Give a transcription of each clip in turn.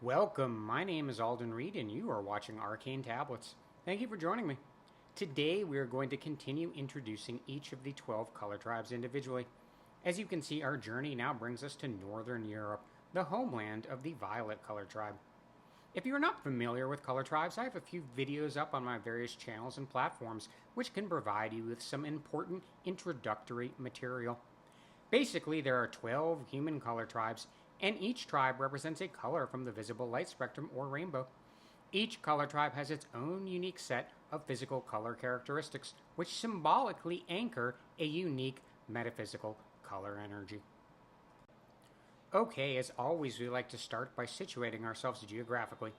Welcome, my name is Alden Reed and you are watching Arcane Tablets. Thank you for joining me. Today we are going to continue introducing each of the 12 color tribes individually. As you can see, our journey now brings us to Northern Europe, the homeland of the Violet color tribe. If you are not familiar with color tribes, I have a few videos up on my various channels and platforms which can provide you with some important introductory material. Basically, there are 12 human color tribes, and each tribe represents a color from the visible light spectrum or rainbow. Each color tribe has its own unique set of physical color characteristics, which symbolically anchor a unique metaphysical color energy. Okay, as always, we like to start by situating ourselves geographically.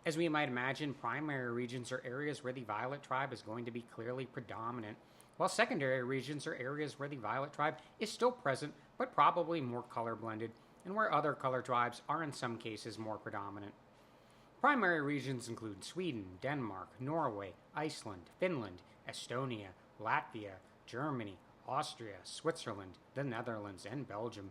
As we might imagine, primary regions are areas where the Violet tribe is going to be clearly predominant, while secondary regions are areas where the Violet tribe is still present, but probably more color blended, and where other color tribes are in some cases more predominant. Primary regions include Sweden, Denmark, Norway, Iceland, Finland, Estonia, Latvia, Germany, Austria, Switzerland, the Netherlands, and Belgium.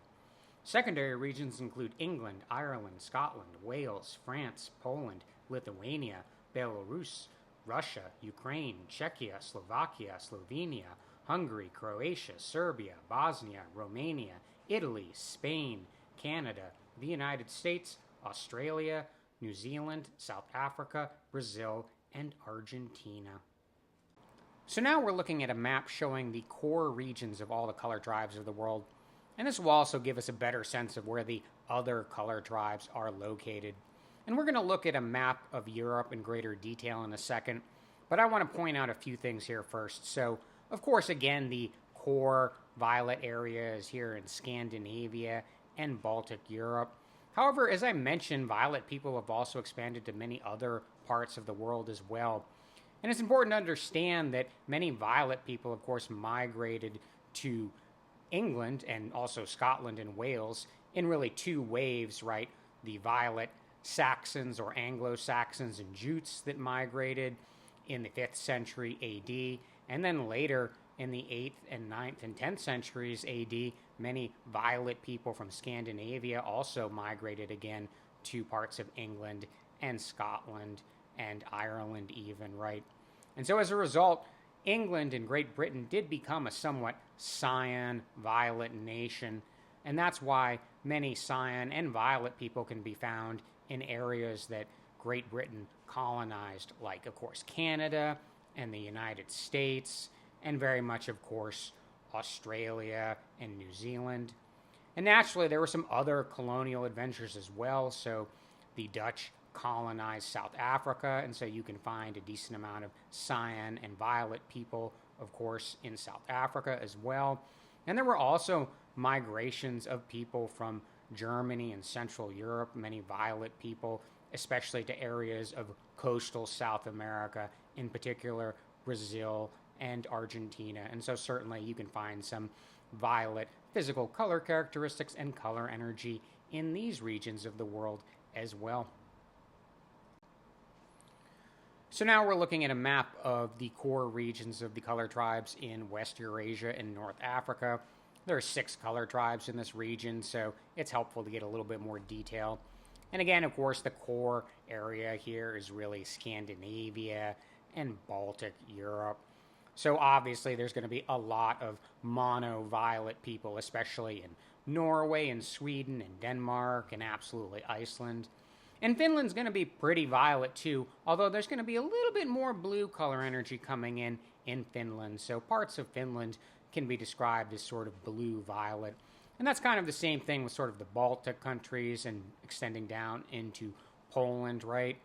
Secondary regions include England, Ireland, Scotland, Wales, France, Poland, Lithuania, Belarus, Russia, Ukraine, Czechia, Slovakia, Slovenia, Hungary, Croatia, Serbia, Bosnia, Romania, Italy, Spain, Canada, the United States, Australia, New Zealand, South Africa, Brazil, and Argentina. So now we're looking at a map showing the core regions of all the color tribes of the world. And this will also give us a better sense of where the other color tribes are located. And we're going to look at a map of Europe in greater detail in a second, but I want to point out a few things here first. So, of course, again, the core violet area is here in Scandinavia and Baltic Europe. However, as I mentioned, violet people have also expanded to many other parts of the world as well. And it's important to understand that many violet people, of course, migrated to England and also Scotland and Wales in really two waves, right? The violet Saxons or Anglo-Saxons and Jutes that migrated in the 5th century AD, and then later in the 8th and 9th and 10th centuries AD, many violet people from Scandinavia also migrated again to parts of England and Scotland and Ireland even, right? And so as a result, England and Great Britain did become a somewhat cyan violet nation, and that's why many cyan and violet people can be found in areas that Great Britain colonized, like, of course, Canada and the United States, and very much, of course, Australia and New Zealand. And naturally, there were some other colonial adventures as well. So the Dutch colonized South Africa, and so you can find a decent amount of cyan and violet people, of course, in South Africa as well. And there were also migrations of people from Germany and Central Europe, many violet people, especially to areas of coastal South America, in particular Brazil and Argentina. And so certainly you can find some violet physical color characteristics and color energy in these regions of the world as well. So now we're looking at a map of the core regions of the color tribes in West Eurasia and North Africa. There are 6 color tribes in this region, so it's helpful to get a little bit more detail. And again, of course, the core area here is really Scandinavia and Baltic Europe. So obviously there's going to be a lot of mono-violet people, especially in Norway and Sweden and Denmark and absolutely Iceland. And Finland's going to be pretty violet too, although there's going to be a little bit more blue color energy coming in Finland. So parts of Finland can be described as sort of blue-violet. And that's kind of the same thing with sort of the Baltic countries and extending down into Poland, right?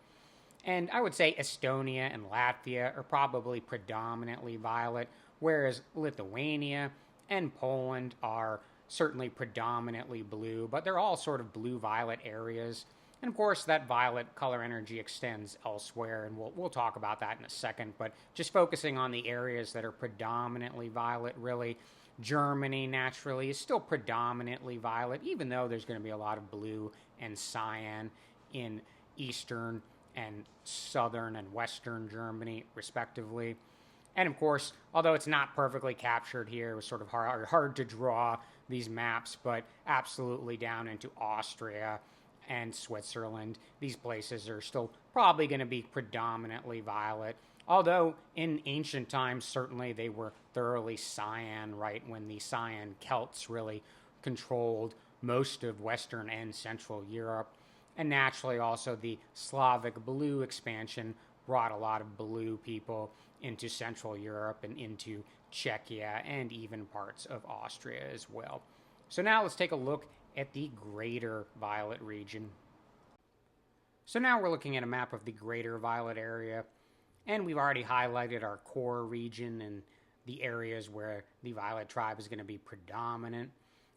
And I would say Estonia and Latvia are probably predominantly violet, whereas Lithuania and Poland are certainly predominantly blue, but they're all sort of blue-violet areas. And of course, that violet color energy extends elsewhere, and we'll talk about that in a second. But just focusing on the areas that are predominantly violet, really, Germany naturally is still predominantly violet, even though there's going to be a lot of blue and cyan in Eastern and Southern and Western Germany, respectively. And of course, although it's not perfectly captured here, it was sort of hard to draw these maps, but absolutely down into Austria and Switzerland. These places are still probably going to be predominantly violet. Although in ancient times, certainly they were thoroughly cyan, right, when the Cyan Celts really controlled most of Western and Central Europe. And naturally, also the Slavic blue expansion brought a lot of blue people into Central Europe and into Czechia and even parts of Austria as well. So now let's take a look at the Greater Violet region. So now we're looking at a map of the Greater Violet area, and we've already highlighted our core region and the areas where the Violet tribe is going to be predominant.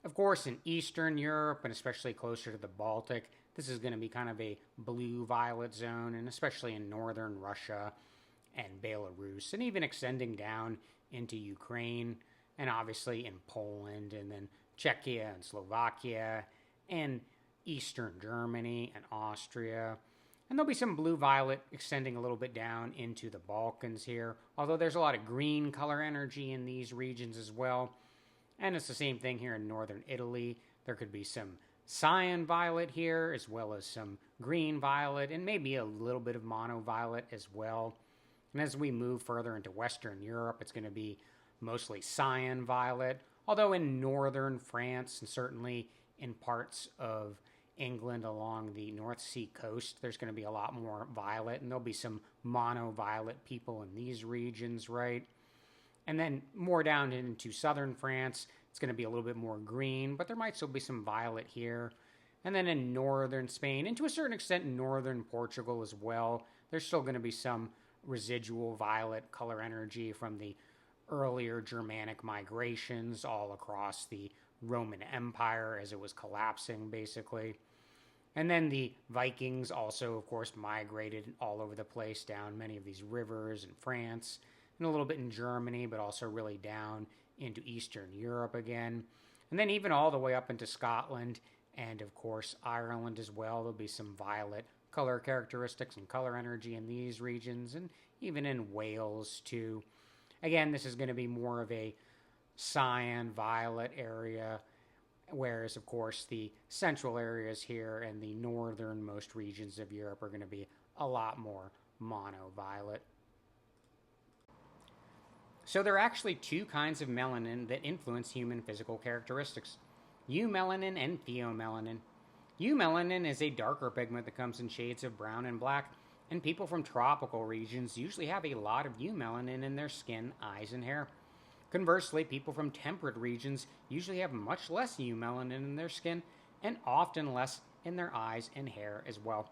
Of course, in Eastern Europe, and especially closer to the Baltic, this is going to be kind of a blue-violet zone, and especially in northern Russia and Belarus, and even extending down into Ukraine, and obviously in Poland, and then Czechia and Slovakia, and Eastern Germany and Austria. And there'll be some blue-violet extending a little bit down into the Balkans here, although there's a lot of green color energy in these regions as well. And it's the same thing here in northern Italy. There could be some cyan violet here, as well as some green violet, and maybe a little bit of mono violet as well. And as we move further into Western Europe, it's going to be mostly cyan violet, although in northern France and certainly in parts of England along the North Sea coast, there's going to be a lot more violet, and there'll be some mono violet people in these regions, right? And then more down into southern France, it's going to be a little bit more green, but there might still be some violet here. And then in northern Spain, and to a certain extent northern Portugal as well, there's still going to be some residual violet color energy from the earlier Germanic migrations all across the Roman Empire as it was collapsing, basically. And then the Vikings also, of course, migrated all over the place down many of these rivers in France, and a little bit in Germany, but also really down into Eastern Europe again. And then even all the way up into Scotland and, of course, Ireland as well. There'll be some violet color characteristics and color energy in these regions, and even in Wales, too. Again, this is going to be more of a cyan violet area, whereas, of course, the central areas here and the northernmost regions of Europe are going to be a lot more mono violet. So there are actually two kinds of melanin that influence human physical characteristics: eumelanin and pheomelanin. Eumelanin is a darker pigment that comes in shades of brown and black, and people from tropical regions usually have a lot of eumelanin in their skin, eyes, and hair. Conversely, people from temperate regions usually have much less eumelanin in their skin, and often less in their eyes and hair as well.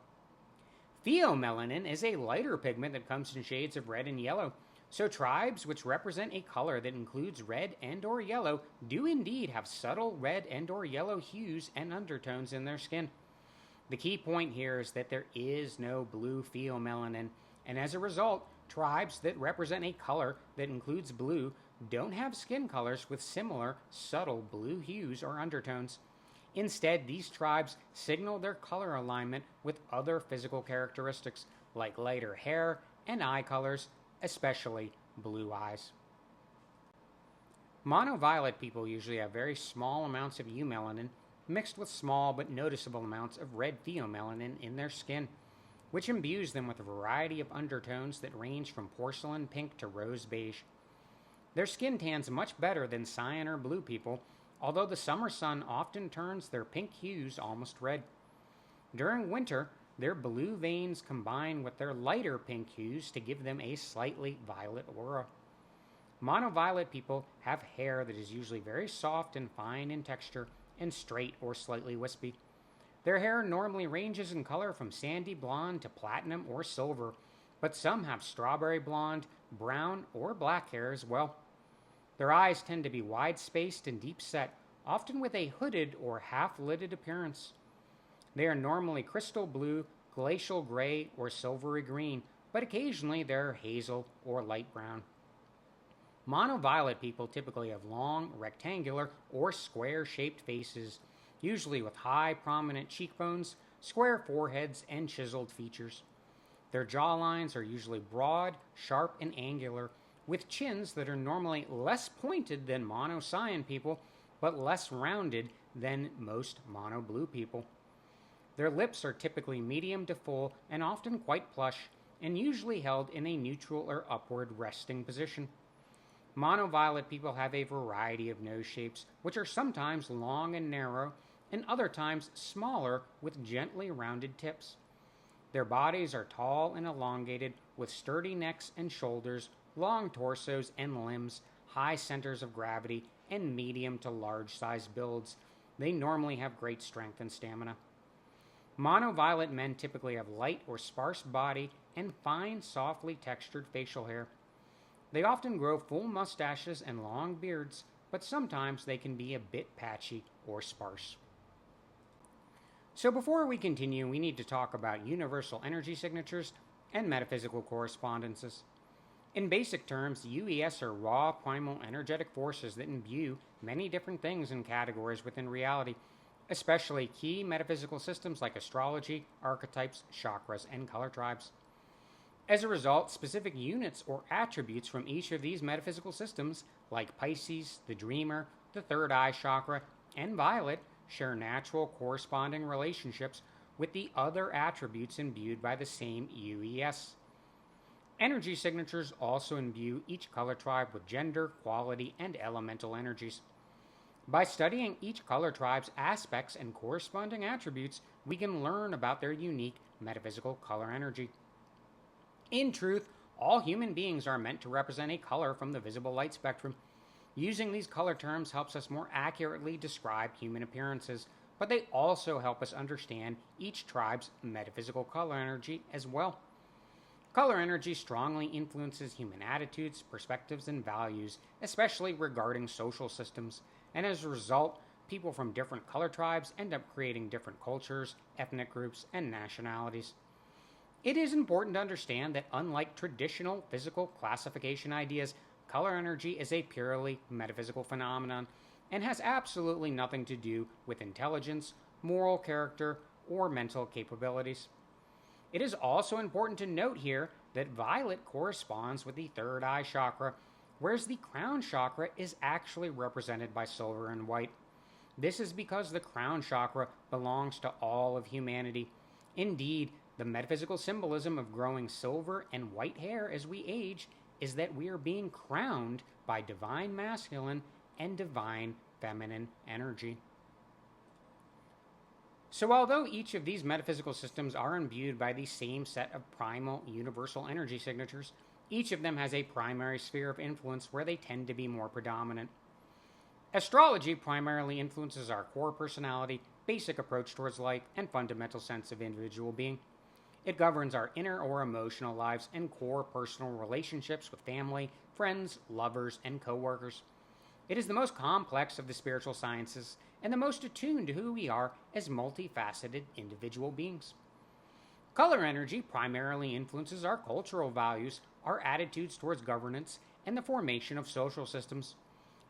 Pheomelanin is a lighter pigment that comes in shades of red and yellow. So tribes which represent a color that includes red and or yellow do indeed have subtle red and or yellow hues and undertones in their skin. The key point here is that there is no blue pheomelanin, and as a result, tribes that represent a color that includes blue don't have skin colors with similar subtle blue hues or undertones. Instead, these tribes signal their color alignment with other physical characteristics like lighter hair and eye colors, especially blue eyes. Monoviolet people usually have very small amounts of eumelanin mixed with small but noticeable amounts of red pheomelanin in their skin, which imbues them with a variety of undertones that range from porcelain pink to rose beige. Their skin tans much better than cyan or blue people, although the summer sun often turns their pink hues almost red. During winter, their blue veins combine with their lighter pink hues to give them a slightly violet aura. Monoviolet people have hair that is usually very soft and fine in texture and straight or slightly wispy. Their hair normally ranges in color from sandy blonde to platinum or silver, but some have strawberry blonde, brown, or black hair as well. Their eyes tend to be wide-spaced and deep-set, often with a hooded or half-lidded appearance. They are normally crystal blue, glacial gray, or silvery green, but occasionally they're hazel or light brown. Monoviolet people typically have long, rectangular, or square-shaped faces, usually with high, prominent cheekbones, square foreheads, and chiseled features. Their jawlines are usually broad, sharp, and angular, with chins that are normally less pointed than mono-cyan people, but less rounded than most mono-blue people. Their lips are typically medium to full and often quite plush, and usually held in a neutral or upward resting position. Monoviolet people have a variety of nose shapes, which are sometimes long and narrow, and other times smaller with gently rounded tips. Their bodies are tall and elongated, with sturdy necks and shoulders, long torsos and limbs, high centers of gravity, and medium to large sized builds. They normally have great strength and stamina. Monoviolet men typically have light or sparse body and fine, softly textured facial hair. They often grow full mustaches and long beards, but sometimes they can be a bit patchy or sparse. So before we continue, we need to talk about universal energy signatures and metaphysical correspondences. In basic terms, UES are raw, primal, energetic forces that imbue many different things and categories within reality, especially key metaphysical systems like astrology, archetypes, chakras, and color tribes. As a result, specific units or attributes from each of these metaphysical systems, like Pisces, the Dreamer, the Third Eye Chakra, and Violet, share natural corresponding relationships with the other attributes imbued by the same UES. Energy signatures also imbue each color tribe with gender, quality, and elemental energies. By studying each color tribe's aspects and corresponding attributes, we can learn about their unique metaphysical color energy. In truth, all human beings are meant to represent a color from the visible light spectrum. Using these color terms helps us more accurately describe human appearances, but they also help us understand each tribe's metaphysical color energy as well. Color energy strongly influences human attitudes, perspectives, and values, especially regarding social systems, and as a result, people from different color tribes end up creating different cultures, ethnic groups, and nationalities. It is important to understand that unlike traditional physical classification ideas, color energy is a purely metaphysical phenomenon and has absolutely nothing to do with intelligence, moral character, or mental capabilities. It is also important to note here that violet corresponds with the third eye chakra, whereas the crown chakra is actually represented by silver and white. This is because the crown chakra belongs to all of humanity. Indeed, the metaphysical symbolism of growing silver and white hair as we age is that we are being crowned by divine masculine and divine feminine energy. So although each of these metaphysical systems are imbued by the same set of primal universal energy signatures, each of them has a primary sphere of influence where they tend to be more predominant. Astrology primarily influences our core personality, basic approach towards life, and fundamental sense of individual being. It governs our inner or emotional lives and core personal relationships with family, friends, lovers, and co-workers. It is the most complex of the spiritual sciences and the most attuned to who we are as multifaceted individual beings. Color energy primarily influences our cultural values, our attitudes towards governance, and the formation of social systems.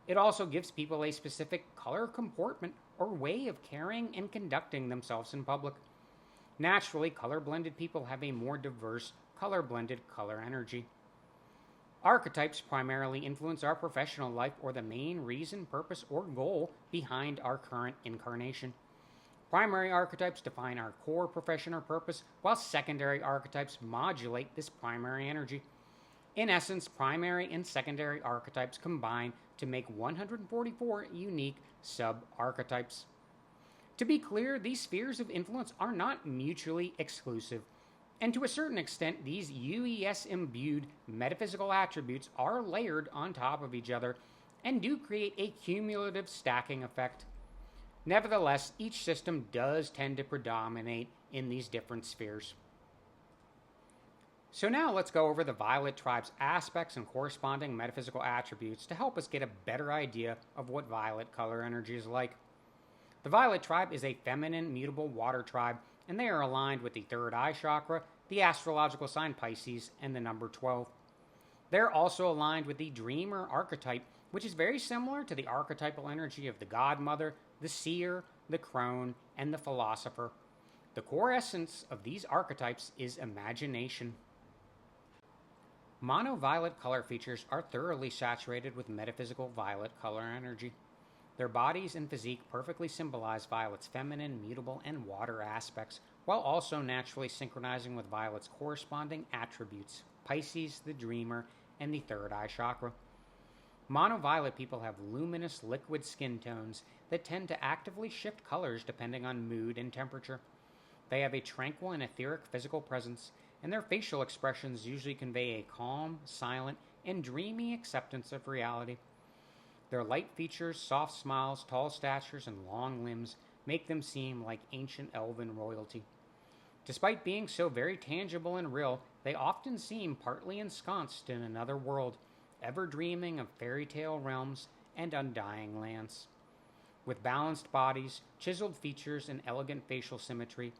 It also gives people a specific color comportment or way of carrying and conducting themselves in public. Naturally, color-blended people have a more diverse, color-blended color energy. Archetypes primarily influence our professional life or the main reason, purpose, or goal behind our current incarnation. Primary archetypes define our core profession or purpose, while secondary archetypes modulate this primary energy. In essence, primary and secondary archetypes combine to make 144 unique sub-archetypes. To be clear, these spheres of influence are not mutually exclusive, and to a certain extent, these UES-imbued metaphysical attributes are layered on top of each other and do create a cumulative stacking effect. Nevertheless, each system does tend to predominate in these different spheres. So now let's go over the Violet Tribe's aspects and corresponding metaphysical attributes to help us get a better idea of what Violet color energy is like. The Violet Tribe is a feminine, mutable water tribe, and they are aligned with the third eye chakra, the astrological sign Pisces, and the number 12. They're also aligned with the Dreamer archetype, which is very similar to the archetypal energy of the Godmother, the Seer, the Crone, and the Philosopher. The core essence of these archetypes is imagination. Monoviolet color features are thoroughly saturated with metaphysical violet color energy. Their bodies and physique perfectly symbolize Violet's feminine, mutable, and water aspects, while also naturally synchronizing with Violet's corresponding attributes, Pisces, the dreamer, and the third eye chakra. Monoviolet people have luminous, liquid skin tones that tend to actively shift colors depending on mood and temperature. They have a tranquil and etheric physical presence, and their facial expressions usually convey a calm, silent, and dreamy acceptance of reality. Their light features, soft smiles, tall statures, and long limbs make them seem like ancient elven royalty. Despite being so very tangible and real, they often seem partly ensconced in another world, ever dreaming of fairy tale realms and undying lands. With balanced bodies, chiseled features, and elegant facial symmetry,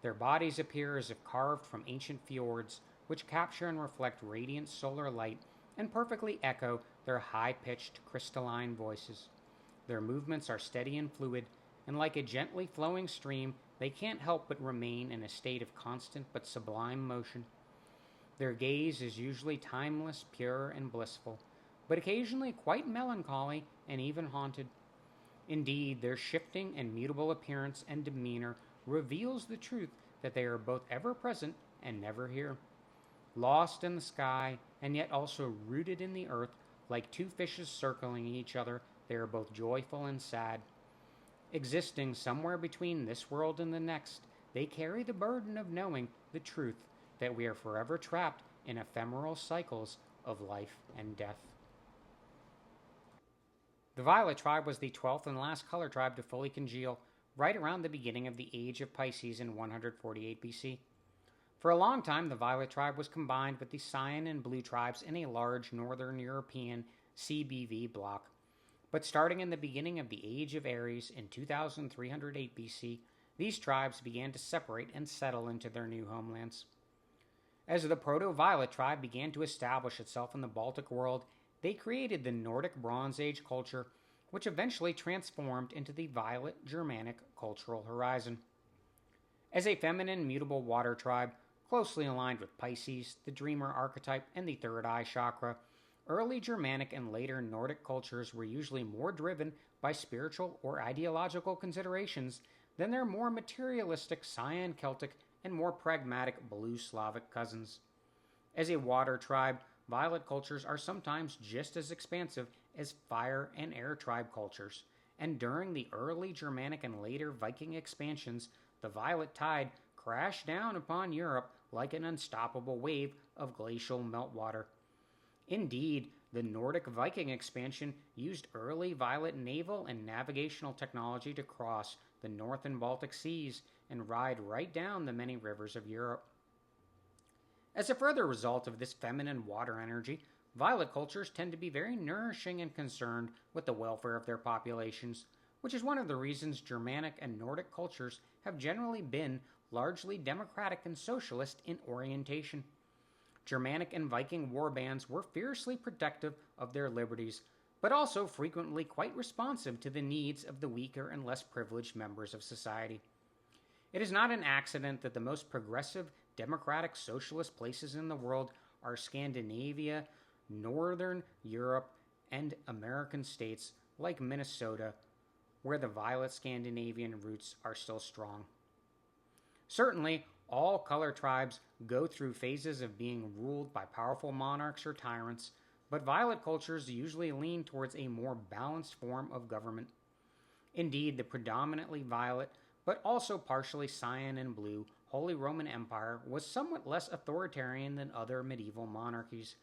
their bodies appear as if carved from ancient fjords, which capture and reflect radiant solar light and perfectly echo their high-pitched crystalline voices. Their movements are steady and fluid, and like a gently flowing stream, they can't help but remain in a state of constant but sublime motion. Their gaze is usually timeless, pure, and blissful, but occasionally quite melancholy and even haunted. Indeed, their shifting and mutable appearance and demeanor reveals the truth that they are both ever present and never here. Lost in the sky, and yet also rooted in the earth, like two fishes circling each other, they are both joyful and sad. Existing somewhere between this world and the next, they carry the burden of knowing the truth that we are forever trapped in ephemeral cycles of life and death. The Violet tribe was the 12th and last color tribe to fully congeal, right around the beginning of the age of Pisces in 148 BC. For a long time, the Violet tribe was combined with the Cyan and Blue tribes in a large northern European CBV bloc. But starting in the beginning of the Age of Aries in 2308 BC, these tribes began to separate and settle into their new homelands. As the Proto-Violet tribe began to establish itself in the Baltic world, they created the Nordic Bronze Age culture, which eventually transformed into the Violet Germanic cultural horizon. As a feminine, mutable water tribe, closely aligned with Pisces, the Dreamer archetype, and the third eye chakra, early Germanic and later Nordic cultures were usually more driven by spiritual or ideological considerations than their more materialistic Cyan Celtic and more pragmatic Blue Slavic cousins. As a water tribe, Violet cultures are sometimes just as expansive as fire and air tribe cultures, and during the early Germanic and later Viking expansions, the Violet tide crashed down upon Europe like an unstoppable wave of glacial meltwater. Indeed, the Nordic Viking expansion used early Violet naval and navigational technology to cross the North and Baltic seas and ride right down the many rivers of Europe. As a further result of this feminine water energy, Violet cultures tend to be very nourishing and concerned with the welfare of their populations, which is one of the reasons Germanic and Nordic cultures have generally been largely democratic and socialist in orientation. Germanic and Viking warbands were fiercely protective of their liberties, but also frequently quite responsive to the needs of the weaker and less privileged members of society. It is not an accident that the most progressive, democratic, socialist places in the world are Scandinavia, Northern Europe, and American states like Minnesota, where the Violet Scandinavian roots are still strong. Certainly, all color tribes go through phases of being ruled by powerful monarchs or tyrants, but Violet cultures usually lean towards a more balanced form of government. Indeed, the predominantly Violet, but also partially Cyan and Blue, Holy Roman Empire was somewhat less authoritarian than other medieval monarchies,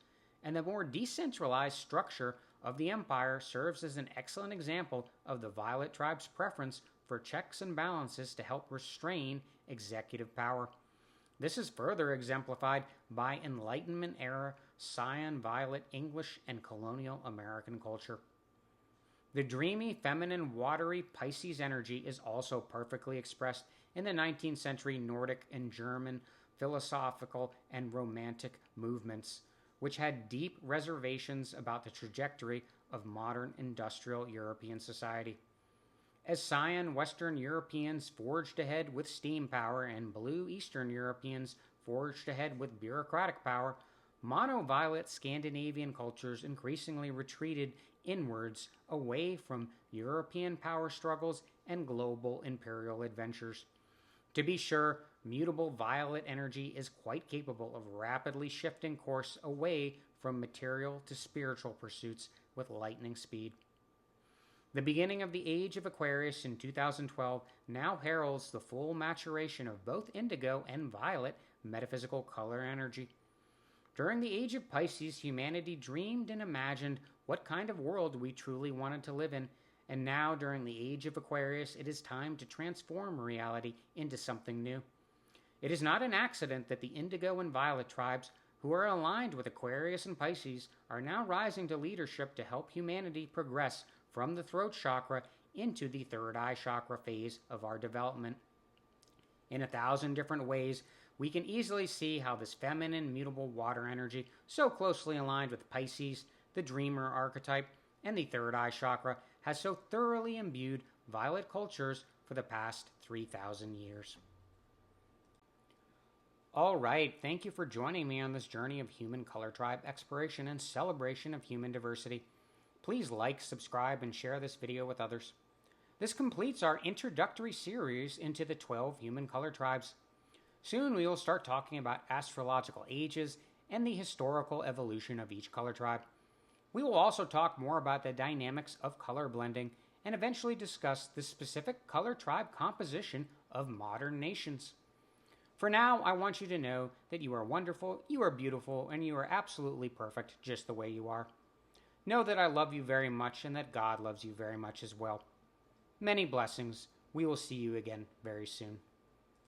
and the more decentralized structure of the empire serves as an excellent example of the Violet tribe's preference for checks and balances to help restrain executive power. This is further exemplified by Enlightenment-era Cyan, Violet, English, and colonial American culture. The dreamy, feminine, watery Pisces energy is also perfectly expressed in the 19th century Nordic and German philosophical and romantic movements, which had deep reservations about the trajectory of modern industrial European society. As Cyan Western Europeans forged ahead with steam power and Blue Eastern Europeans forged ahead with bureaucratic power, mono-violet Scandinavian cultures increasingly retreated inwards away from European power struggles and global imperial adventures. To be sure, mutable violet energy is quite capable of rapidly shifting course away from material to spiritual pursuits with lightning speed. The beginning of the Age of Aquarius in 2012 now heralds the full maturation of both indigo and violet metaphysical color energy. During the Age of Pisces, humanity dreamed and imagined what kind of world we truly wanted to live in, and now during the Age of Aquarius, it is time to transform reality into something new. It is not an accident that the indigo and violet tribes, who are aligned with Aquarius and Pisces, are now rising to leadership to help humanity progress from the throat chakra into the third eye chakra phase of our development. In 1,000 different ways, we can easily see how this feminine, mutable water energy, so closely aligned with Pisces, the dreamer archetype, and the third eye chakra, has so thoroughly imbued violet cultures for the past 3,000 years. All right, thank you for joining me on this journey of human color tribe exploration and celebration of human diversity. Please like, subscribe, and share this video with others. This completes our introductory series into the 12 human color tribes. Soon we will start talking about astrological ages and the historical evolution of each color tribe. We will also talk more about the dynamics of color blending and eventually discuss the specific color tribe composition of modern nations. For now, I want you to know that you are wonderful, you are beautiful, and you are absolutely perfect just the way you are. Know that I love you very much and that God loves you very much as well. Many blessings. We will see you again very soon.